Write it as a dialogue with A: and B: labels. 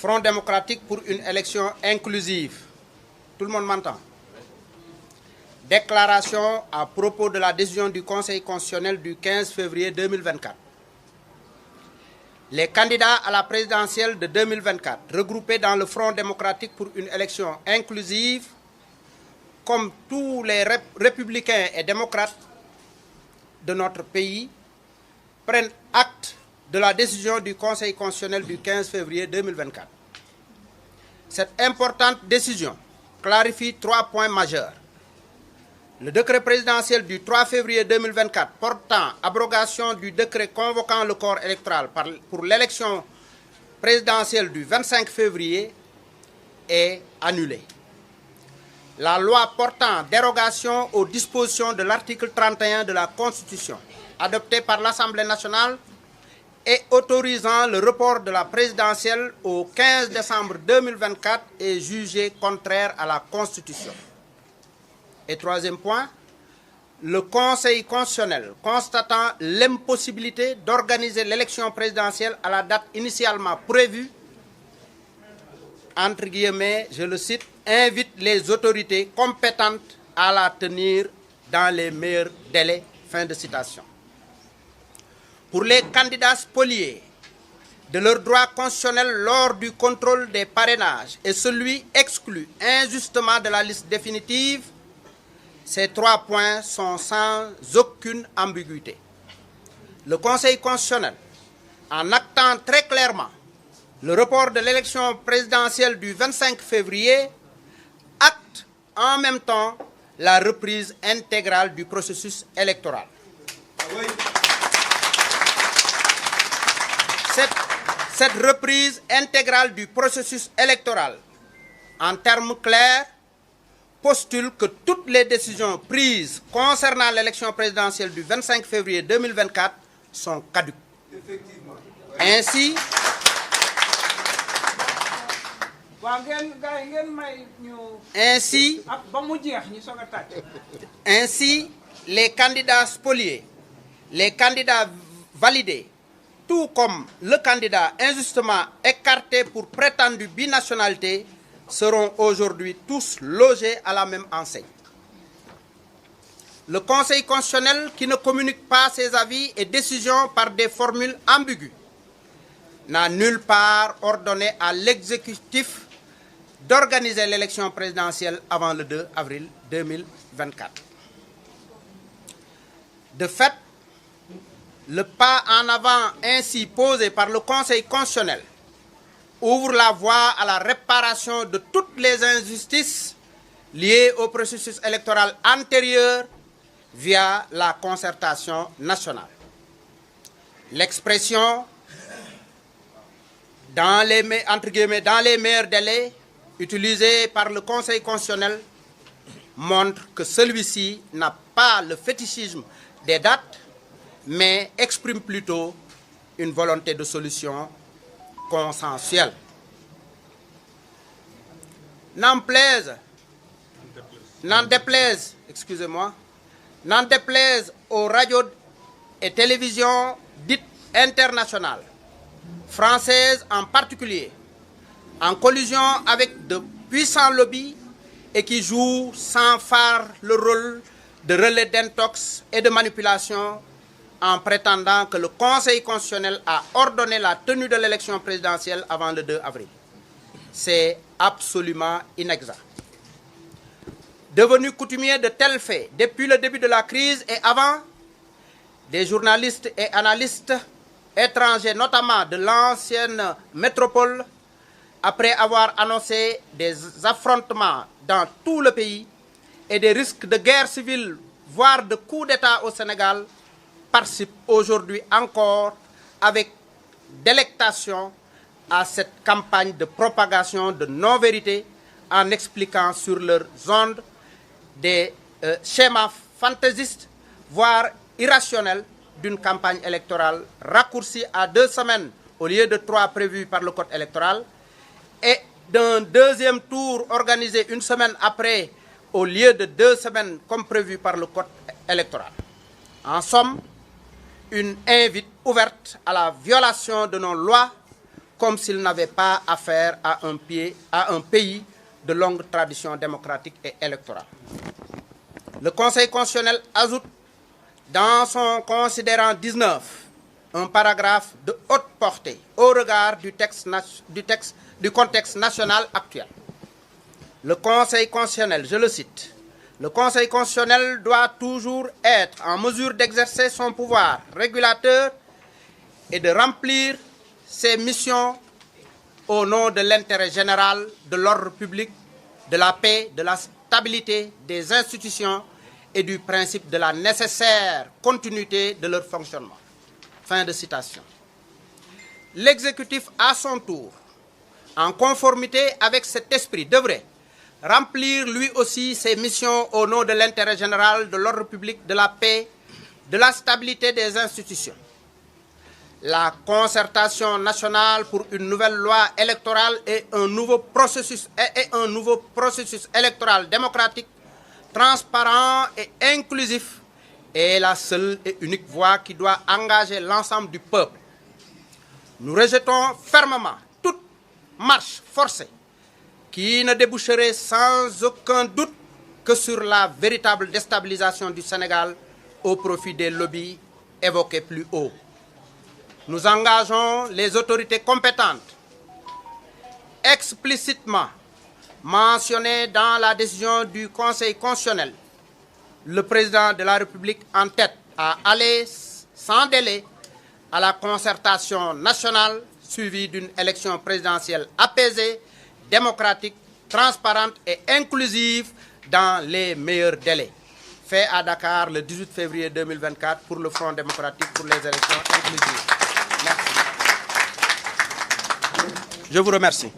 A: Front démocratique pour une élection inclusive. Tout le monde m'entend? Déclaration à propos de la décision du Conseil constitutionnel du 15 février 2024. Les candidats à la présidentielle de 2024, regroupés dans le Front démocratique pour une élection inclusive, comme tous les républicains et démocrates de notre pays, prennent acte de la décision du Conseil constitutionnel du 15 février 2024. Cette importante décision clarifie 3 points majeurs. Le décret présidentiel du 3 février 2024 portant abrogation du décret convoquant le corps électoral pour l'élection présidentielle du 25 février est annulé. La loi portant dérogation aux dispositions de l'article 31 de la Constitution, adoptée par l'Assemblée nationale et autorisant le report de la présidentielle au 15 décembre 2024 est jugée contraire à la Constitution. Et troisième point, le Conseil constitutionnel, constatant l'impossibilité d'organiser l'élection présidentielle à la date initialement prévue, entre guillemets, je le cite, invite les autorités compétentes à la tenir dans les meilleurs délais. Fin de citation. Pour les candidats spoliés de leurs droits constitutionnels lors du contrôle des parrainages et celui exclu injustement de la liste définitive, ces 3 points sont sans aucune ambiguïté. Le Conseil constitutionnel, en actant très clairement le report de l'élection présidentielle du 25 février, acte en même temps la reprise intégrale du processus électoral. Oui. Cette reprise intégrale du processus électoral, en termes clairs, postule que toutes les décisions prises concernant l'élection présidentielle du 25 février 2024 sont caduques. Ainsi, les candidats spoliés, les candidats validés, tout comme le candidat injustement écarté pour prétendue binationalité, seront aujourd'hui tous logés à la même enseigne. Le Conseil constitutionnel, qui ne communique pas ses avis et décisions par des formules ambiguës, n'a nulle part ordonné à l'exécutif d'organiser l'élection présidentielle avant le 2 avril 2024. De fait, le pas en avant ainsi posé par le Conseil constitutionnel ouvre la voie à la réparation de toutes les injustices liées au processus électoral antérieur via la concertation nationale. L'expression dans les meilleurs délais utilisée par le Conseil constitutionnel montre que celui-ci n'a pas le fétichisme des dates, mais exprime plutôt une volonté de solution consensuelle. N'en déplaise aux radios et télévisions dites internationales, françaises en particulier, en collusion avec de puissants lobbies et qui jouent sans phare le rôle de relais d'intox et de manipulation en prétendant que le Conseil constitutionnel a ordonné la tenue de l'élection présidentielle avant le 2 avril. C'est absolument inexact. Devenu coutumier de tels faits depuis le début de la crise et avant, des journalistes et analystes étrangers, notamment de l'ancienne métropole, après avoir annoncé des affrontements dans tout le pays et des risques de guerre civile, voire de coup d'État au Sénégal, participent aujourd'hui encore avec délectation à cette campagne de propagation de non-vérité en expliquant sur leurs ondes des schémas fantaisistes, voire irrationnels, d'une campagne électorale raccourcie à 2 semaines au lieu de 3 prévus par le code électoral et d'un deuxième tour organisé 1 semaine après au lieu de 2 semaines comme prévu par le code électoral. En somme, une invite ouverte à la violation de nos lois comme s'il n'avait pas affaire à un pays de longue tradition démocratique et électorale. Le Conseil constitutionnel ajoute dans son considérant 19 un paragraphe de haute portée au regard du contexte national actuel. Le Conseil constitutionnel, je le cite, le Conseil constitutionnel doit toujours être en mesure d'exercer son pouvoir régulateur et de remplir ses missions au nom de l'intérêt général, de l'ordre public, de la paix, de la stabilité des institutions et du principe de la nécessaire continuité de leur fonctionnement. Fin de citation. L'exécutif, à son tour, en conformité avec cet esprit, devrait remplir lui aussi ses missions au nom de l'intérêt général, de l'ordre public, de la paix, de la stabilité des institutions. La concertation nationale pour une nouvelle loi électorale et un nouveau processus électoral démocratique, transparent et inclusif est la seule et unique voie qui doit engager l'ensemble du peuple. Nous rejetons fermement toute marche forcée qui ne déboucherait sans aucun doute que sur la véritable déstabilisation du Sénégal au profit des lobbies évoqués plus haut. Nous engageons les autorités compétentes, explicitement mentionnées dans la décision du Conseil constitutionnel, le président de la République en tête, à aller sans délai à la concertation nationale suivie d'une élection présidentielle apaisée, démocratique, transparente et inclusive dans les meilleurs délais. Fait à Dakar le 18 février 2024 pour le Front démocratique pour les élections inclusives. Merci. Je vous remercie.